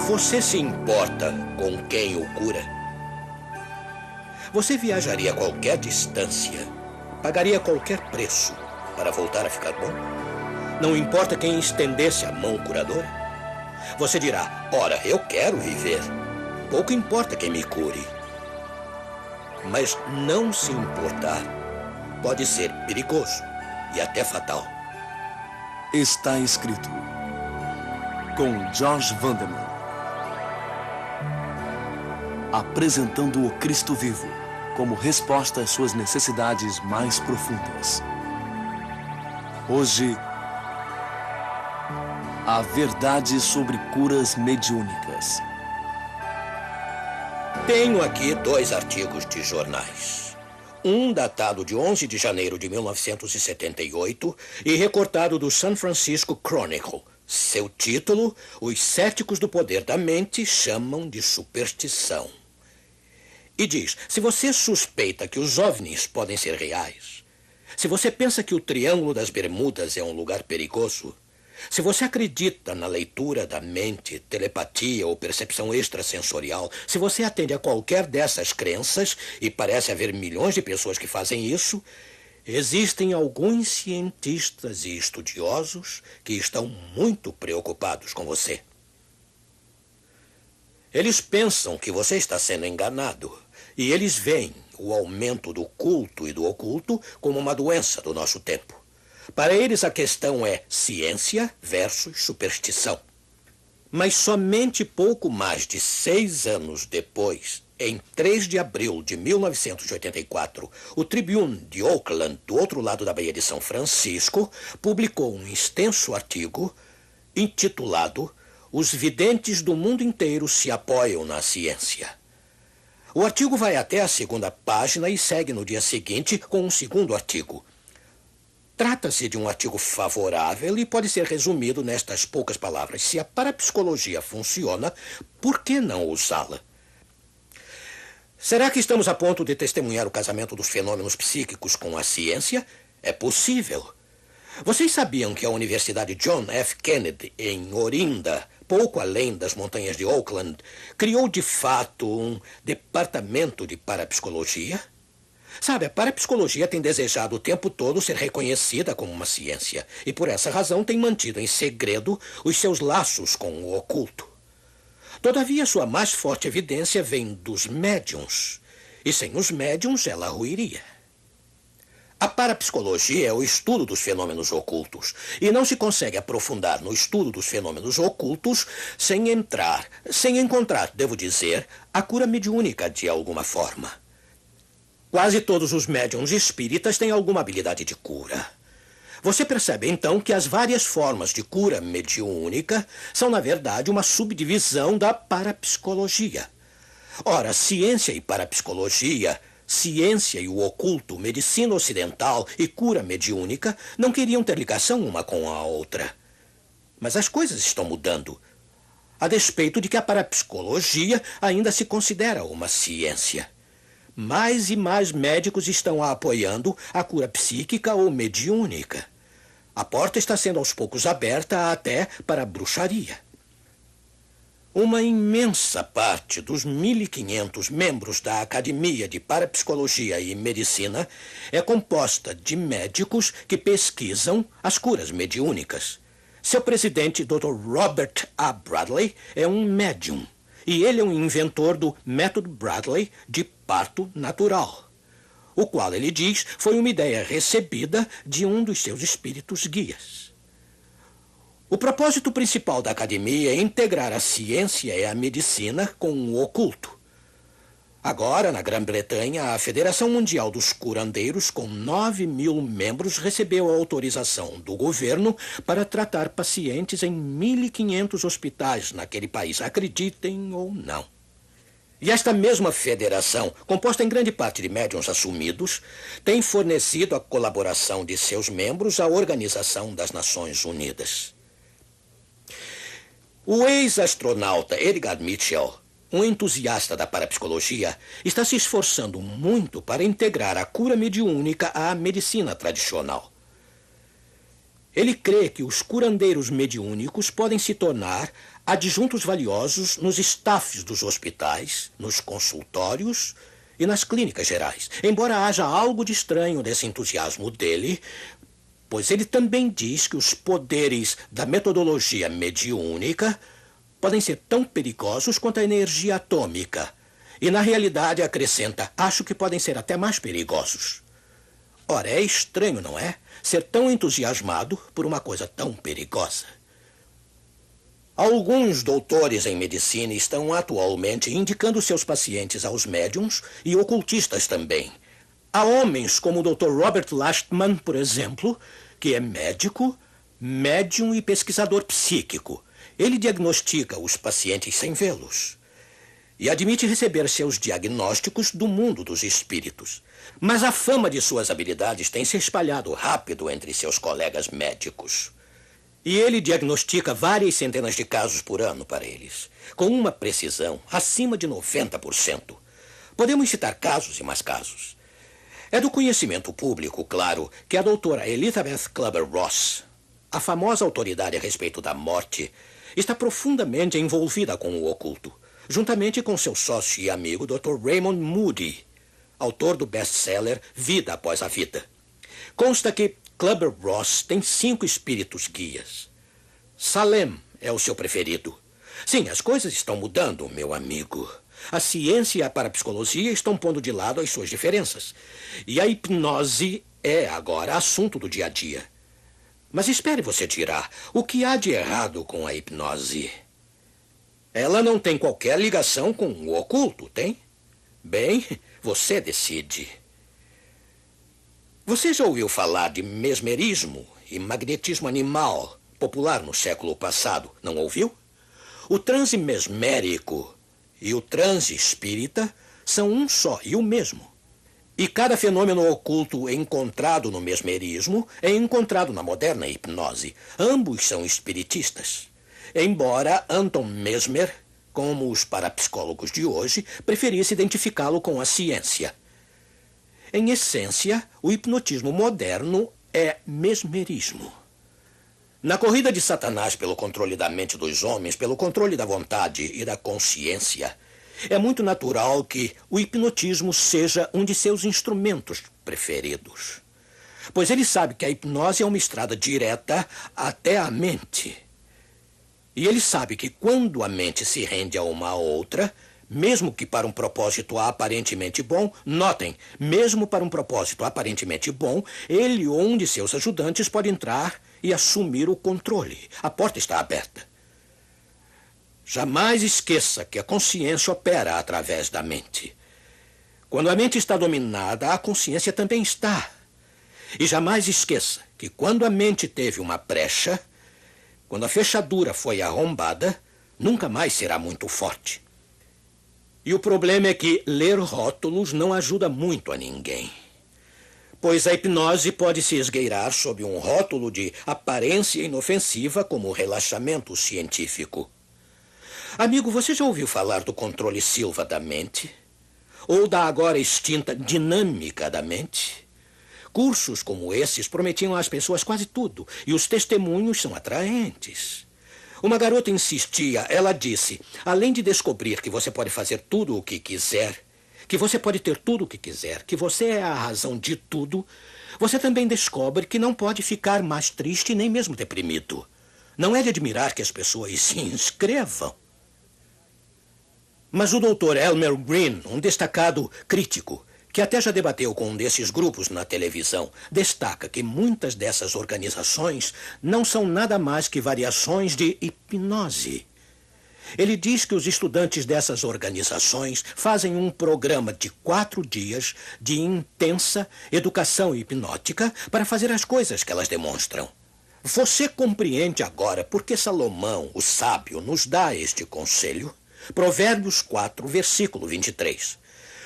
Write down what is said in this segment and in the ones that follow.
Você se importa com quem o cura? Você viajaria a qualquer distância, pagaria qualquer preço para voltar a ficar bom? Não importa quem estendesse a mão curadora? Você dirá, ora, eu quero viver. Pouco importa quem me cure. Mas não se importar pode ser perigoso e até fatal. Está escrito, com George Vanderman, apresentando o Cristo vivo como resposta às suas necessidades mais profundas. Hoje, a verdade sobre curas mediúnicas. Tenho aqui 2 artigos de jornais. Um datado de 11 de janeiro de 1978 e recortado do San Francisco Chronicle. Seu título, Os Céticos do Poder da Mente chamam de superstição. E diz, se você suspeita que os OVNIs podem ser reais, se você pensa que o Triângulo das Bermudas é um lugar perigoso, se você acredita na leitura da mente, telepatia ou percepção extrasensorial, se você atende a qualquer dessas crenças, e parece haver milhões de pessoas que fazem isso, existem alguns cientistas e estudiosos que estão muito preocupados com você. Eles pensam que você está sendo enganado, e eles veem o aumento do culto e do oculto como uma doença do nosso tempo. Para eles, a questão é ciência versus superstição. Mas somente pouco mais de 6 anos depois, em 3 de abril de 1984, o Tribune de Oakland, do outro lado da Baía de São Francisco, publicou um extenso artigo intitulado Os videntes do mundo inteiro se apoiam na ciência. O artigo vai até a 2ª página e segue no dia seguinte com um segundo artigo. Trata-se de um artigo favorável e pode ser resumido nestas poucas palavras. Se a parapsicologia funciona, por que não usá-la? Será que estamos a ponto de testemunhar o casamento dos fenômenos psíquicos com a ciência? É possível. Vocês sabiam que a Universidade John F. Kennedy, em Orinda, pouco além das montanhas de Oakland, criou de fato um departamento de parapsicologia? Sabe, a parapsicologia tem desejado o tempo todo ser reconhecida como uma ciência e por essa razão tem mantido em segredo os seus laços com o oculto. Todavia, sua mais forte evidência vem dos médiuns, e sem os médiuns ela ruiria. A parapsicologia é o estudo dos fenômenos ocultos, e não se consegue aprofundar no estudo dos fenômenos ocultos sem encontrar, devo dizer, a cura mediúnica de alguma forma. Quase todos os médiuns espíritas têm alguma habilidade de cura. Você percebe, então, que as várias formas de cura mediúnica são, na verdade, uma subdivisão da parapsicologia. Ora, ciência e parapsicologia, ciência e o oculto, medicina ocidental e cura mediúnica não queriam ter ligação uma com a outra. Mas as coisas estão mudando, a despeito de que a parapsicologia ainda se considera uma ciência. Mais e mais médicos estão apoiando a cura psíquica ou mediúnica. A porta está sendo aos poucos aberta até para a bruxaria. Uma imensa parte dos 1.500 membros da Academia de Parapsicologia e Medicina é composta de médicos que pesquisam as curas mediúnicas. Seu presidente, Dr. Robert A. Bradley, é um médium. E ele é um inventor do método Bradley de parto natural, o qual, ele diz, foi uma ideia recebida de um dos seus espíritos guias. O propósito principal da academia é integrar a ciência e a medicina com o oculto. Agora, na Grã-Bretanha, a Federação Mundial dos Curandeiros, com 9.000 membros, recebeu a autorização do governo para tratar pacientes em 1.500 hospitais naquele país, acreditem ou não. E esta mesma federação, composta em grande parte de médiuns assumidos, tem fornecido a colaboração de seus membros à Organização das Nações Unidas. O ex-astronauta Edgar Mitchell, um entusiasta da parapsicologia, está se esforçando muito para integrar a cura mediúnica à medicina tradicional. Ele crê que os curandeiros mediúnicos podem se tornar adjuntos valiosos nos staffs dos hospitais, nos consultórios e nas clínicas gerais. Embora haja algo de estranho nesse entusiasmo dele, pois ele também diz que os poderes da metodologia mediúnica podem ser tão perigosos quanto a energia atômica. E, na realidade, acrescenta, acho que podem ser até mais perigosos. Ora, é estranho, não é? Ser tão entusiasmado por uma coisa tão perigosa. Alguns doutores em medicina estão atualmente indicando seus pacientes aos médiums e ocultistas também. Há homens como o Dr. Robert Lastman, por exemplo, que é médico, médium e pesquisador psíquico. Ele diagnostica os pacientes sem vê-los e admite receber seus diagnósticos do mundo dos espíritos. Mas a fama de suas habilidades tem se espalhado rápido entre seus colegas médicos. E ele diagnostica várias centenas de casos por ano para eles, com uma precisão acima de 90%. Podemos citar casos e mais casos. É do conhecimento público, claro, que a doutora Elizabeth Kubler-Ross, a famosa autoridade a respeito da morte, está profundamente envolvida com o oculto, juntamente com seu sócio e amigo Dr. Raymond Moody, autor do best-seller Vida Após a Vida. Consta que Kubler-Ross tem 5 espíritos guias. Salem é o seu preferido. Sim, as coisas estão mudando, meu amigo. A ciência e a parapsicologia estão pondo de lado as suas diferenças. E a hipnose é agora assunto do dia a dia. Mas espere, você dirá, o que há de errado com a hipnose? Ela não tem qualquer ligação com o oculto, tem? Bem, você decide. Você já ouviu falar de mesmerismo e magnetismo animal, popular no século passado, não ouviu? O transe mesmérico e o transe espírita são um só e o mesmo. E cada fenômeno oculto encontrado no mesmerismo é encontrado na moderna hipnose. Ambos são espiritistas. Embora Anton Mesmer, como os parapsicólogos de hoje, preferisse identificá-lo com a ciência. Em essência, o hipnotismo moderno é mesmerismo. Na corrida de Satanás pelo controle da mente dos homens, pelo controle da vontade e da consciência, é muito natural que o hipnotismo seja um de seus instrumentos preferidos. Pois ele sabe que a hipnose é uma estrada direta até a mente. E ele sabe que quando a mente se rende a uma outra, mesmo que para um propósito aparentemente bom, notem, mesmo para um propósito aparentemente bom, ele ou um de seus ajudantes pode entrar e assumir o controle. A porta está aberta. Jamais esqueça que a consciência opera através da mente. Quando a mente está dominada, a consciência também está. E jamais esqueça que quando a mente teve uma brecha, quando a fechadura foi arrombada, nunca mais será muito forte. E o problema é que ler rótulos não ajuda muito a ninguém. Pois a hipnose pode se esgueirar sob um rótulo de aparência inofensiva como relaxamento científico. Amigo, você já ouviu falar do controle Silva da mente? Ou da agora extinta dinâmica da mente? Cursos como esses prometiam às pessoas quase tudo, e os testemunhos são atraentes. Uma garota insistia, ela disse, além de descobrir que você pode fazer tudo o que quiser, que você pode ter tudo o que quiser, que você é a razão de tudo, você também descobre que não pode ficar mais triste nem mesmo deprimido. Não é de admirar que as pessoas se inscrevam. Mas o Dr. Elmer Green, um destacado crítico, que até já debateu com um desses grupos na televisão, destaca que muitas dessas organizações não são nada mais que variações de hipnose. Ele diz que os estudantes dessas organizações fazem um programa de 4 dias de intensa educação hipnótica para fazer as coisas que elas demonstram. Você compreende agora por que Salomão, o sábio, nos dá este conselho? Provérbios 4, versículo 23.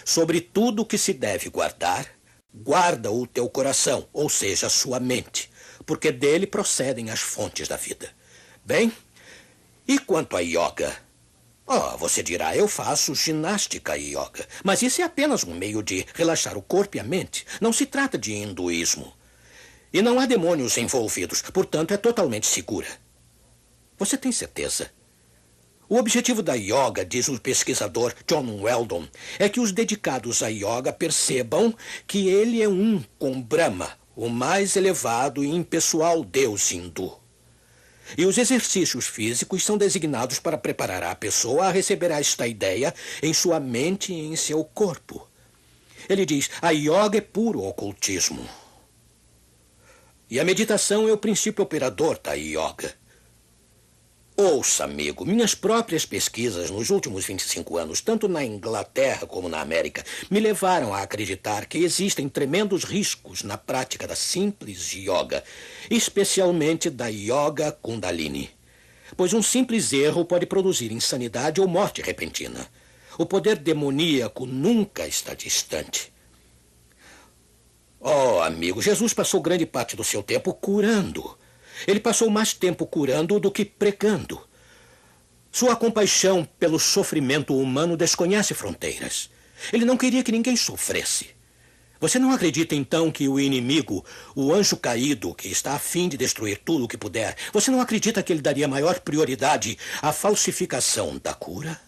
Sobre tudo o que se deve guardar, guarda o teu coração, ou seja, a sua mente, porque dele procedem as fontes da vida. Bem, e quanto à yoga? Você dirá, eu faço ginástica e yoga, mas isso é apenas um meio de relaxar o corpo e a mente. Não se trata de hinduísmo. E não há demônios envolvidos, portanto é totalmente segura. Você tem certeza? O objetivo da yoga, diz o pesquisador John Weldon, é que os dedicados à yoga percebam que ele é um com Brahma, o mais elevado e impessoal deus hindu. E os exercícios físicos são designados para preparar a pessoa a receber esta ideia em sua mente e em seu corpo. Ele diz, a yoga é puro ocultismo. E a meditação é o princípio operador da yoga. Ouça, amigo, minhas próprias pesquisas nos últimos 25 anos, tanto na Inglaterra como na América, me levaram a acreditar que existem tremendos riscos na prática da simples yoga, especialmente da yoga Kundalini. Pois um simples erro pode produzir insanidade ou morte repentina. O poder demoníaco nunca está distante. Oh, amigo, Jesus passou grande parte do seu tempo curando. Ele passou mais tempo curando do que pregando. Sua compaixão pelo sofrimento humano desconhece fronteiras. Ele não queria que ninguém sofresse. Você não acredita, então, que o inimigo, o anjo caído, que está a fim de destruir tudo o que puder, você não acredita que ele daria maior prioridade à falsificação da cura?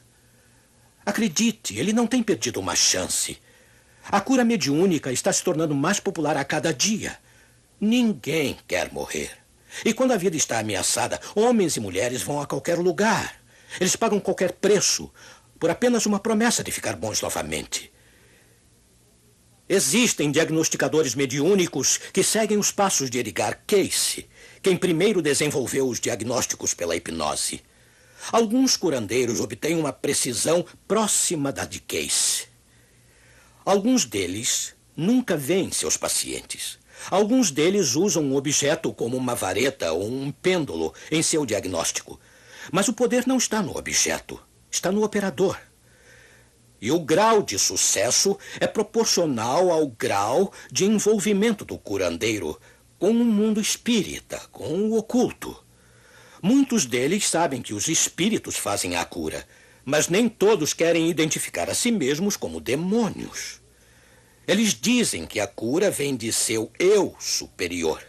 Acredite, ele não tem perdido uma chance. A cura mediúnica está se tornando mais popular a cada dia. Ninguém quer morrer. E quando a vida está ameaçada, homens e mulheres vão a qualquer lugar. Eles pagam qualquer preço por apenas uma promessa de ficar bons novamente. Existem diagnosticadores mediúnicos que seguem os passos de Edgar Cayce, quem primeiro desenvolveu os diagnósticos pela hipnose. Alguns curandeiros obtêm uma precisão próxima da de Cayce. Alguns deles nunca veem seus pacientes. Alguns deles usam um objeto como uma vareta ou um pêndulo em seu diagnóstico. Mas o poder não está no objeto, está no operador. E o grau de sucesso é proporcional ao grau de envolvimento do curandeiro com o mundo espírita, com o oculto. Muitos deles sabem que os espíritos fazem a cura, mas nem todos querem identificar a si mesmos como demônios. Eles dizem que a cura vem de seu eu superior.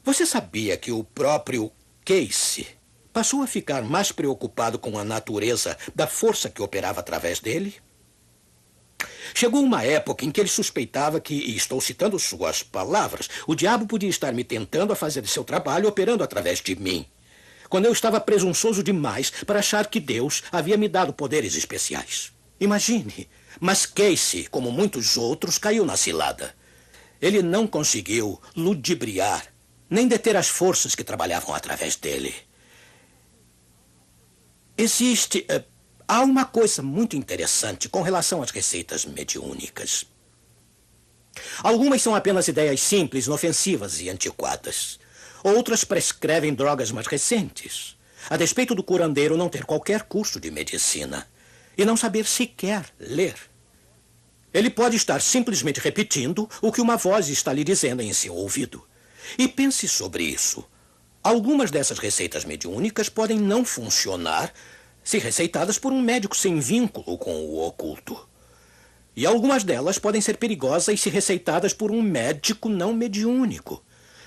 Você sabia que o próprio Cayce passou a ficar mais preocupado com a natureza da força que operava através dele? Chegou uma época em que ele suspeitava que, e estou citando suas palavras, o diabo podia estar me tentando a fazer seu trabalho operando através de mim, quando eu estava presunçoso demais para achar que Deus havia me dado poderes especiais. Imagine, mas Cayce, como muitos outros, caiu na cilada. Ele não conseguiu ludibriar, nem deter as forças que trabalhavam através dele. Há uma coisa muito interessante com relação às receitas mediúnicas. Algumas são apenas ideias simples, inofensivas e antiquadas. Outras prescrevem drogas mais recentes, a despeito do curandeiro não ter qualquer curso de medicina e não saber sequer ler. Ele pode estar simplesmente repetindo o que uma voz está lhe dizendo em seu ouvido. E pense sobre isso. Algumas dessas receitas mediúnicas podem não funcionar se receitadas por um médico sem vínculo com o oculto. E algumas delas podem ser perigosas se receitadas por um médico não mediúnico,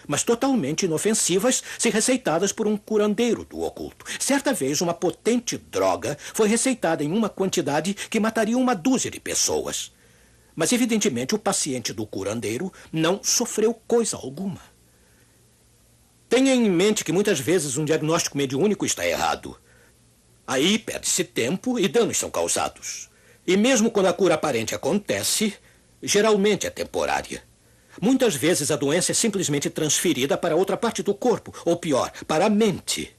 mas totalmente inofensivas se receitadas por um curandeiro do oculto. Certa vez, uma potente droga foi receitada em uma quantidade que mataria uma dúzia de pessoas. Mas, evidentemente, o paciente do curandeiro não sofreu coisa alguma. Tenha em mente que muitas vezes um diagnóstico mediúnico está errado. Aí perde-se tempo e danos são causados. E mesmo quando a cura aparente acontece, geralmente é temporária. Muitas vezes a doença é simplesmente transferida para outra parte do corpo, ou pior, para a mente.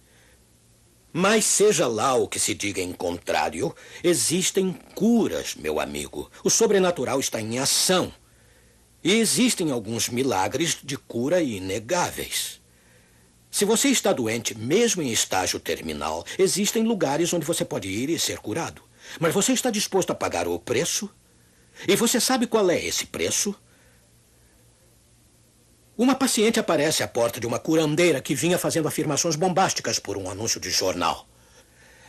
Mas seja lá o que se diga em contrário, existem curas, meu amigo. O sobrenatural está em ação. E existem alguns milagres de cura inegáveis. Se você está doente, mesmo em estágio terminal, existem lugares onde você pode ir e ser curado. Mas você está disposto a pagar o preço? E você sabe qual é esse preço? Uma paciente aparece à porta de uma curandeira que vinha fazendo afirmações bombásticas por um anúncio de jornal.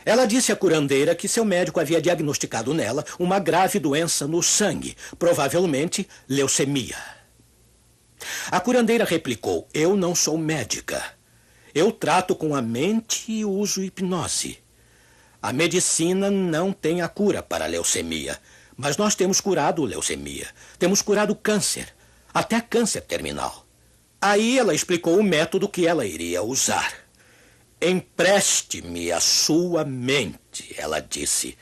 Ela disse à curandeira que seu médico havia diagnosticado nela uma grave doença no sangue, provavelmente leucemia. A curandeira replicou: "Eu não sou médica. Eu trato com a mente e uso hipnose. A medicina não tem a cura para a leucemia, mas nós temos curado leucemia, temos curado câncer, até câncer terminal. Aí ela explicou o método que ela iria usar. Empreste-me a sua mente, ela disse,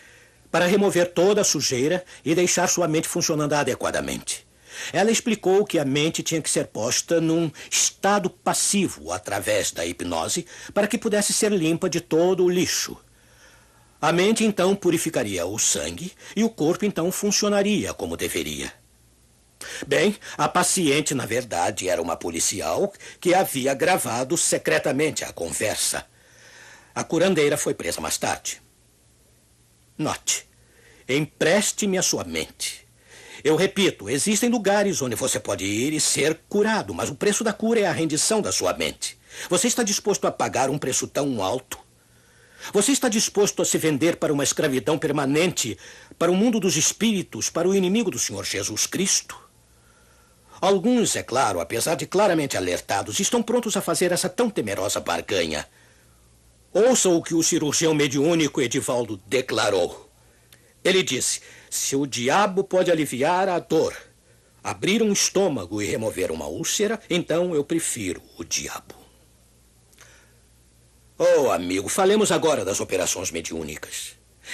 para remover toda a sujeira e deixar sua mente funcionando adequadamente. Ela explicou que a mente tinha que ser posta num estado passivo através da hipnose para que pudesse ser limpa de todo o lixo. A mente então purificaria o sangue e o corpo então funcionaria como deveria. Bem, a paciente, na verdade, era uma policial que havia gravado secretamente a conversa. A curandeira foi presa mais tarde. Note, empreste-me a sua mente. Eu repito, existem lugares onde você pode ir e ser curado, mas o preço da cura é a rendição da sua mente. Você está disposto a pagar um preço tão alto? Você está disposto a se vender para uma escravidão permanente, para o mundo dos espíritos, para o inimigo do Senhor Jesus Cristo? Alguns, é claro, apesar de claramente alertados, estão prontos a fazer essa tão temerosa barganha. Ouça o que o cirurgião mediúnico Edivaldo declarou. Ele disse, se o diabo pode aliviar a dor, abrir um estômago e remover uma úlcera, então eu prefiro o diabo. Oh, amigo, falemos agora das operações mediúnicas.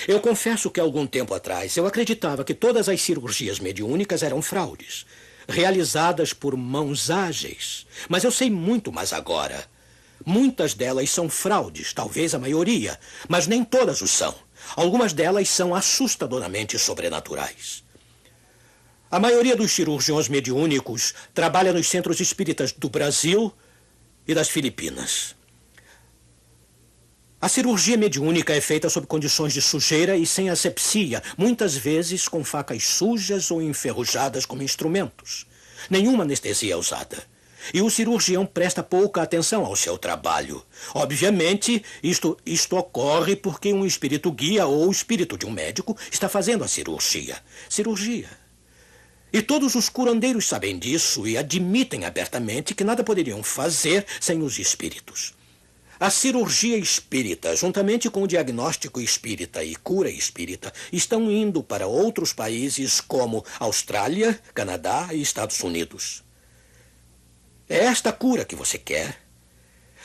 Eu confesso que há algum tempo atrás eu acreditava que todas as cirurgias mediúnicas eram fraudes, realizadas por mãos ágeis. Mas eu sei muito mais agora. Muitas delas são fraudes, talvez a maioria, mas nem todas o são. Algumas delas são assustadoramente sobrenaturais. A maioria dos cirurgiões mediúnicos trabalha nos centros espíritas do Brasil e das Filipinas. A cirurgia mediúnica é feita sob condições de sujeira e sem asepsia, muitas vezes com facas sujas ou enferrujadas como instrumentos. Nenhuma anestesia é usada. E o cirurgião presta pouca atenção ao seu trabalho. Obviamente, isto ocorre porque um espírito guia ou o espírito de um médico está fazendo a cirurgia. Cirurgia. E todos os curandeiros sabem disso e admitem abertamente que nada poderiam fazer sem os espíritos. A cirurgia espírita, juntamente com o diagnóstico espírita e cura espírita, estão indo para outros países como Austrália, Canadá e Estados Unidos. É esta cura que você quer?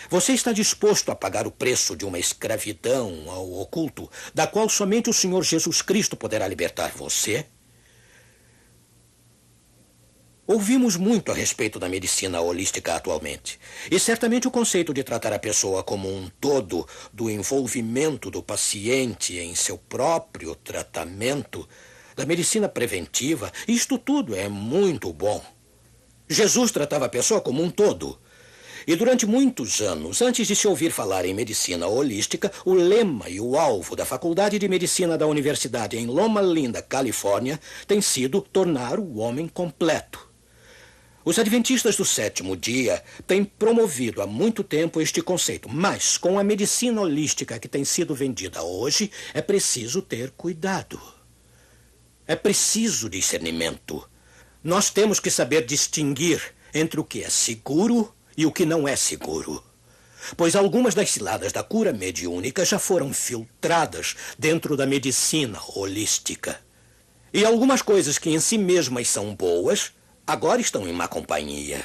Você está disposto a pagar o preço de uma escravidão ao oculto, da qual somente o Senhor Jesus Cristo poderá libertar você? Ouvimos muito a respeito da medicina holística atualmente. E certamente o conceito de tratar a pessoa como um todo, do envolvimento do paciente em seu próprio tratamento, da medicina preventiva, isto tudo é muito bom. Jesus tratava a pessoa como um todo. E durante muitos anos, antes de se ouvir falar em medicina holística, o lema e o alvo da Faculdade de Medicina da Universidade em Loma Linda, Califórnia, tem sido tornar o homem completo. Os adventistas do sétimo dia têm promovido há muito tempo este conceito, mas com a medicina holística que tem sido vendida hoje, é preciso ter cuidado. É preciso discernimento. Nós temos que saber distinguir entre o que é seguro e o que não é seguro. Pois algumas das ciladas da cura mediúnica já foram filtradas dentro da medicina holística. E algumas coisas que em si mesmas são boas, agora estão em má companhia.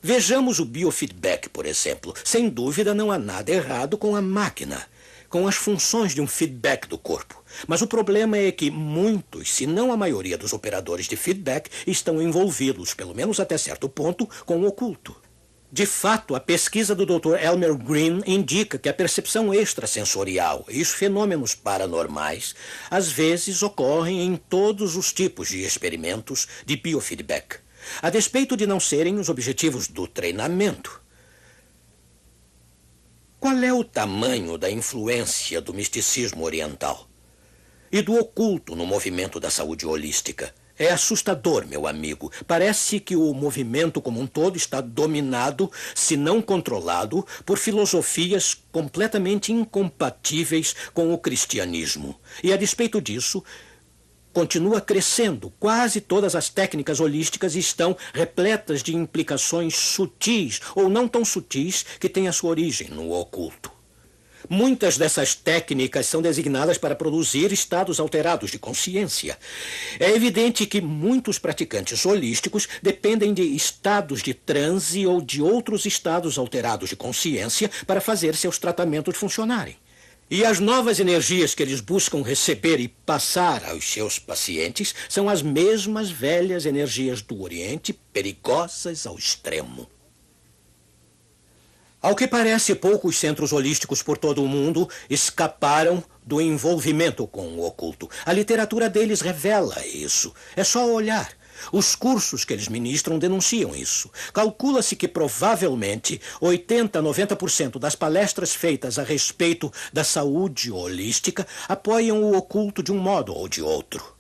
Vejamos o biofeedback, por exemplo. Sem dúvida não há nada errado com a máquina, com as funções de um feedback do corpo. Mas o problema é que muitos, se não a maioria dos operadores de feedback, estão envolvidos, pelo menos até certo ponto, com o oculto. De fato, a pesquisa do Dr. Elmer Green indica que a percepção extrasensorial e os fenômenos paranormais às vezes ocorrem em todos os tipos de experimentos de biofeedback, a despeito de não serem os objetivos do treinamento. Qual é o tamanho da influência do misticismo oriental e do oculto no movimento da saúde holística? É assustador, meu amigo. Parece que o movimento como um todo está dominado, se não controlado, por filosofias completamente incompatíveis com o cristianismo. E, a despeito disso, continua crescendo. Quase todas as técnicas holísticas estão repletas de implicações sutis ou não tão sutis que têm a sua origem no oculto. Muitas dessas técnicas são designadas para produzir estados alterados de consciência. É evidente que muitos praticantes holísticos dependem de estados de transe ou de outros estados alterados de consciência para fazer seus tratamentos funcionarem. E as novas energias que eles buscam receber e passar aos seus pacientes são as mesmas velhas energias do Oriente, perigosas ao extremo. Ao que parece, poucos centros holísticos por todo o mundo escaparam do envolvimento com o oculto. A literatura deles revela isso. É só olhar. Os cursos que eles ministram denunciam isso. Calcula-se que provavelmente 80% a 90% das palestras feitas a respeito da saúde holística apoiam o oculto de um modo ou de outro.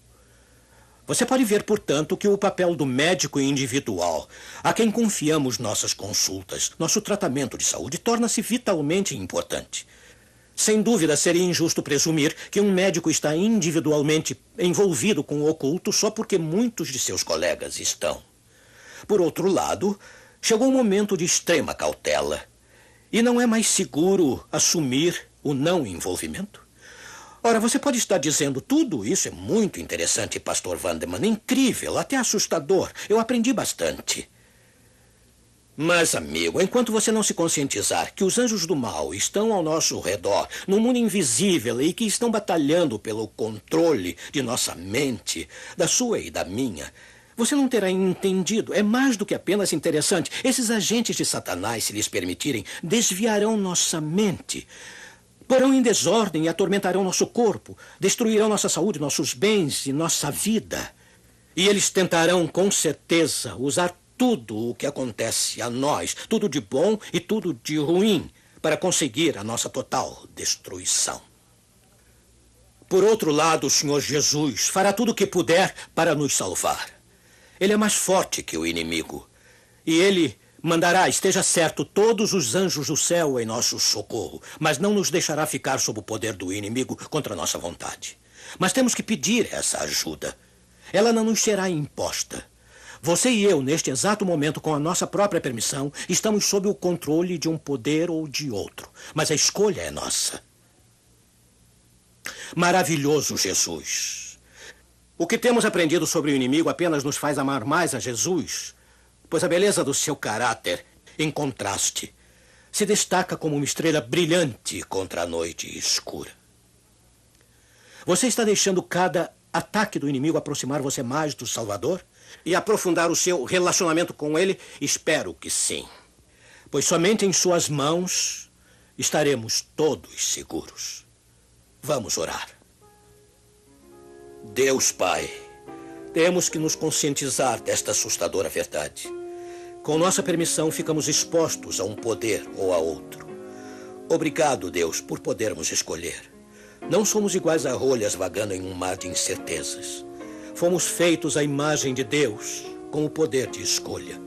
Você pode ver, portanto, que o papel do médico individual, a quem confiamos nossas consultas, nosso tratamento de saúde, torna-se vitalmente importante. Sem dúvida, seria injusto presumir que um médico está individualmente envolvido com o oculto só porque muitos de seus colegas estão. Por outro lado, chegou um momento de extrema cautela. E não é mais seguro assumir o não envolvimento? Ora, você pode estar dizendo tudo isso é muito interessante, Pastor Vanderman, incrível, até assustador. Eu aprendi bastante. Mas, amigo, enquanto você não se conscientizar que os anjos do mal estão ao nosso redor, no mundo invisível, e que estão batalhando pelo controle de nossa mente, da sua e da minha, você não terá entendido. É mais do que apenas interessante. Esses agentes de Satanás, se lhes permitirem, desviarão nossa mente. Porão em desordem e atormentarão nosso corpo, destruirão nossa saúde, nossos bens e nossa vida. E eles tentarão, com certeza, usar tudo o que acontece a nós, tudo de bom e tudo de ruim, para conseguir a nossa total destruição. Por outro lado, o Senhor Jesus fará tudo o que puder para nos salvar. Ele é mais forte que o inimigo, e ele mandará, esteja certo, todos os anjos do céu em nosso socorro, mas não nos deixará ficar sob o poder do inimigo contra a nossa vontade. Mas temos que pedir essa ajuda. Ela não nos será imposta. Você e eu, neste exato momento, com a nossa própria permissão, estamos sob o controle de um poder ou de outro. Mas a escolha é nossa. Maravilhoso Jesus. O que temos aprendido sobre o inimigo apenas nos faz amar mais a Jesus, pois a beleza do seu caráter, em contraste, se destaca como uma estrela brilhante contra a noite escura. Você está deixando cada ataque do inimigo aproximar você mais do Salvador e aprofundar o seu relacionamento com ele? Espero que sim, pois somente em suas mãos estaremos todos seguros. Vamos orar. Deus Pai, temos que nos conscientizar desta assustadora verdade. Com nossa permissão, ficamos expostos a um poder ou a outro. Obrigado, Deus, por podermos escolher. Não somos iguais a rolhas vagando em um mar de incertezas. Fomos feitos à imagem de Deus, com o poder de escolha.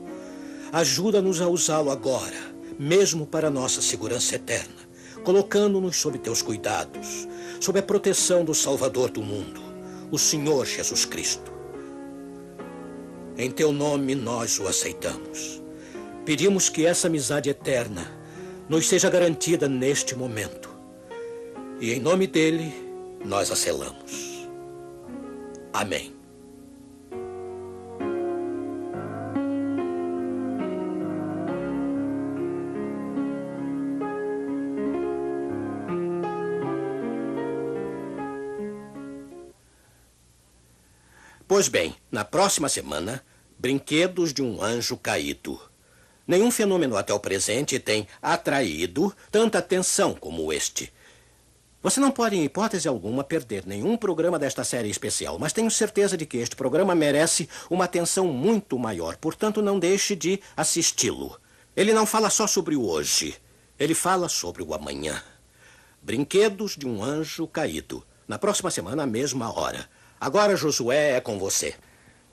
Ajuda-nos a usá-lo agora, mesmo para nossa segurança eterna, colocando-nos sob teus cuidados, sob a proteção do Salvador do mundo, o Senhor Jesus Cristo. Em teu nome nós o aceitamos. Pedimos que essa amizade eterna nos seja garantida neste momento. E em nome dele nós a selamos. Amém. Pois bem, na próxima semana, Brinquedos de um Anjo Caído. Nenhum fenômeno até o presente tem atraído tanta atenção como este. Você não pode, em hipótese alguma, perder nenhum programa desta série especial, mas tenho certeza de que este programa merece uma atenção muito maior, portanto não deixe de assisti-lo. Ele não fala só sobre o hoje, ele fala sobre o amanhã. Brinquedos de um Anjo Caído. Na próxima semana, à mesma hora. Agora, Josué, é com você.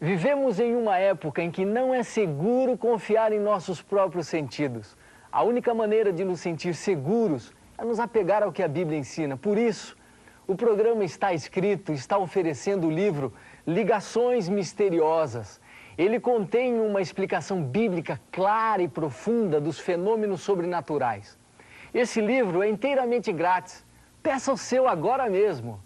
Vivemos em uma época em que não é seguro confiar em nossos próprios sentidos. A única maneira de nos sentir seguros é nos apegar ao que a Bíblia ensina. Por isso, o programa Está Escrito está oferecendo o livro Ligações Misteriosas. Ele contém uma explicação bíblica clara e profunda dos fenômenos sobrenaturais. Esse livro é inteiramente grátis. Peça o seu agora mesmo.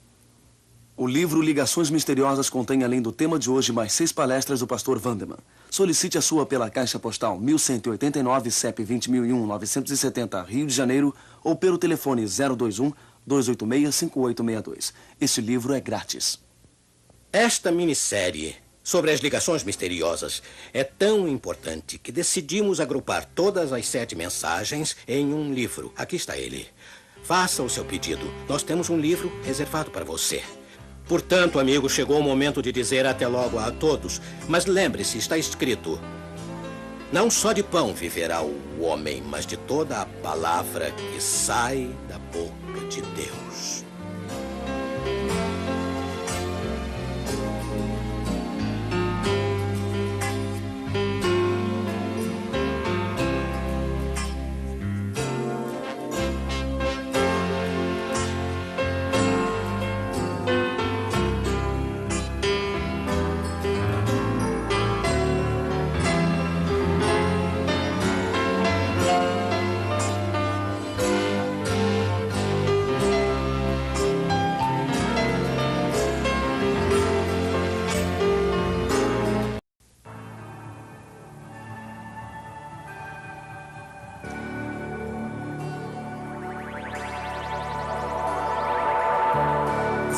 O livro Ligações Misteriosas contém, além do tema de hoje, mais 6 palestras do pastor Wanderman. Solicite a sua pela Caixa Postal 1189, CEP 20.001-970, Rio de Janeiro, ou pelo telefone 021-286-5862. Este livro é grátis. Esta minissérie sobre as ligações misteriosas é tão importante que decidimos agrupar todas as 7 mensagens em um livro. Aqui está ele. Faça o seu pedido. Nós temos um livro reservado para você. Portanto, amigo, chegou o momento de dizer até logo a todos. Mas lembre-se, está escrito: não só de pão viverá o homem, mas de toda a palavra que sai da boca de Deus.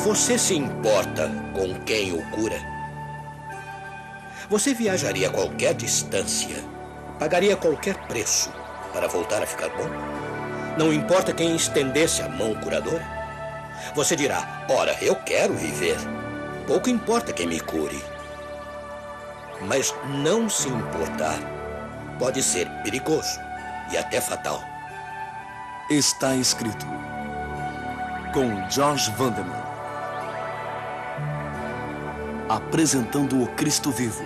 Você se importa com quem o cura? Você viajaria a qualquer distância, pagaria qualquer preço para voltar a ficar bom? Não importa quem estendesse a mão curadora? Você dirá: ora, eu quero viver. Pouco importa quem me cure. Mas não se importar pode ser perigoso e até fatal. Está escrito. Com George Wanderman. Apresentando o Cristo vivo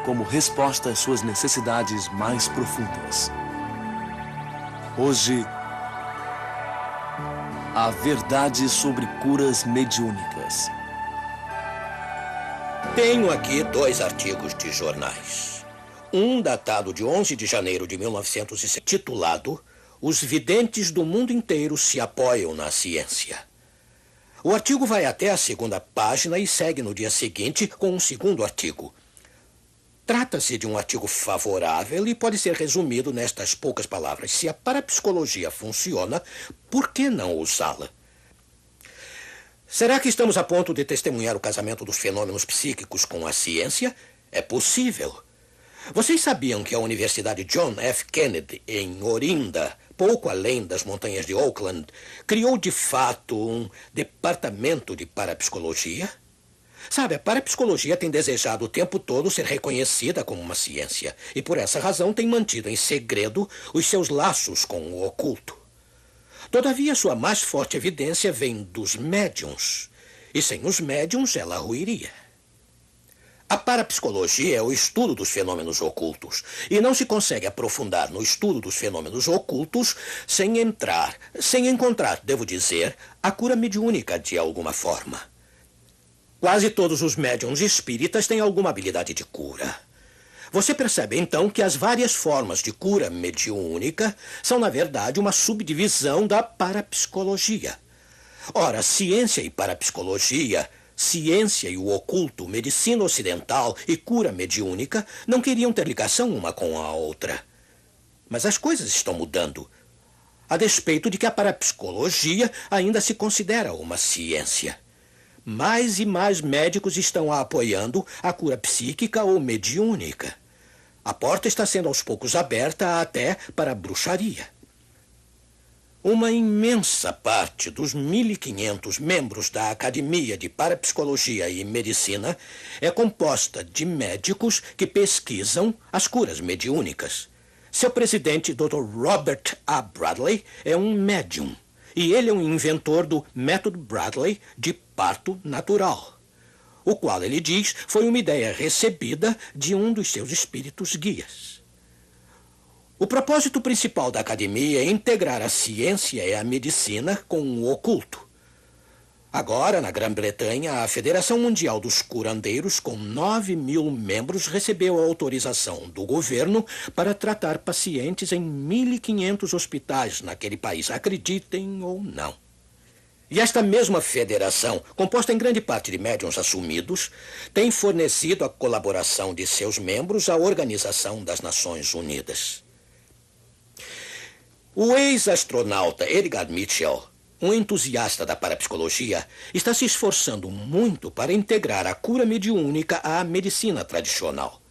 como resposta às suas necessidades mais profundas. Hoje, a verdade sobre curas mediúnicas. Tenho aqui 2 artigos de jornais. Um datado de 11 de janeiro de 1907, titulado Os videntes do mundo inteiro se apoiam na ciência. O artigo vai até a 2ª página e segue no dia seguinte com um 2º artigo. Trata-se de um artigo favorável e pode ser resumido nestas poucas palavras: se a parapsicologia funciona, por que não usá-la? Será que estamos a ponto de testemunhar o casamento dos fenômenos psíquicos com a ciência? É possível. Vocês sabiam que a Universidade John F. Kennedy, em Orinda, pouco além das montanhas de Oakland, criou de fato um departamento de parapsicologia? Sabe, a parapsicologia tem desejado o tempo todo ser reconhecida como uma ciência e por essa razão tem mantido em segredo os seus laços com o oculto. Todavia, sua mais forte evidência vem dos médiuns, e sem os médiuns ela ruiria. A parapsicologia é o estudo dos fenômenos ocultos, e não se consegue aprofundar no estudo dos fenômenos ocultos sem encontrar, devo dizer, a cura mediúnica de alguma forma. Quase todos os médiuns espíritas têm alguma habilidade de cura. Você percebe, então, que as várias formas de cura mediúnica são, na verdade, uma subdivisão da parapsicologia. Ora, ciência e parapsicologia, ciência e o oculto, medicina ocidental e cura mediúnica não queriam ter ligação uma com a outra. Mas as coisas estão mudando, a despeito de que a parapsicologia ainda se considera uma ciência. Mais e mais médicos estão apoiando a cura psíquica ou mediúnica. A porta está sendo aos poucos aberta até para a bruxaria. Uma imensa parte dos 1.500 membros da Academia de Parapsicologia e Medicina é composta de médicos que pesquisam as curas mediúnicas. Seu presidente, Dr. Robert A. Bradley, é um médium, e ele é um inventor do método Bradley de parto natural, o qual, ele diz, foi uma ideia recebida de um dos seus espíritos guias. O propósito principal da academia é integrar a ciência e a medicina com o oculto. Agora, na Grã-Bretanha, a Federação Mundial dos Curandeiros, com 9.000 membros, recebeu a autorização do governo para tratar pacientes em 1.500 hospitais naquele país, acreditem ou não. E esta mesma federação, composta em grande parte de médiuns assumidos, tem fornecido a colaboração de seus membros à Organização das Nações Unidas. O ex-astronauta Edgar Mitchell, um entusiasta da parapsicologia, está se esforçando muito para integrar a cura mediúnica à medicina tradicional.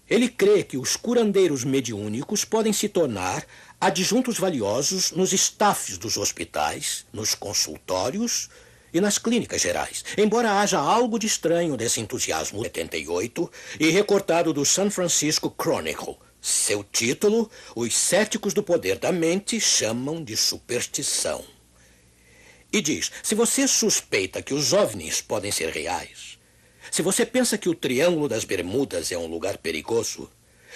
Ele crê que os curandeiros mediúnicos podem se tornar adjuntos valiosos nos staffs dos hospitais, nos consultórios e nas clínicas gerais, embora haja algo de estranho nesse entusiasmo. 78 e recortado do San Francisco Chronicle. Seu título, Os Céticos do Poder da Mente chamam de superstição. E diz, se você suspeita que os OVNIs podem ser reais, se você pensa que o Triângulo das Bermudas é um lugar perigoso,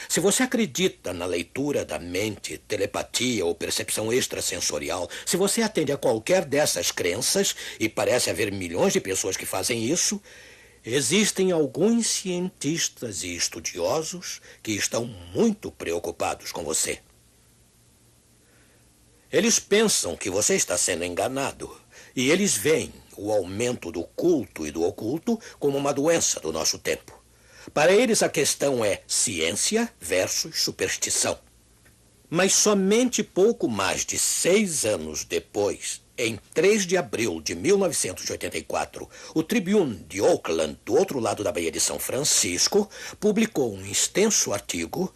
se você acredita na leitura da mente, telepatia ou percepção extrasensorial, se você atende a qualquer dessas crenças, e parece haver milhões de pessoas que fazem isso, existem alguns cientistas e estudiosos que estão muito preocupados com você. Eles pensam que você está sendo enganado e eles veem o aumento do culto e do oculto como uma doença do nosso tempo. Para eles a questão é ciência versus superstição. Mas somente pouco mais de 6 anos depois, em 3 de abril de 1984, o Tribune de Oakland, do outro lado da Baía de São Francisco, publicou um extenso artigo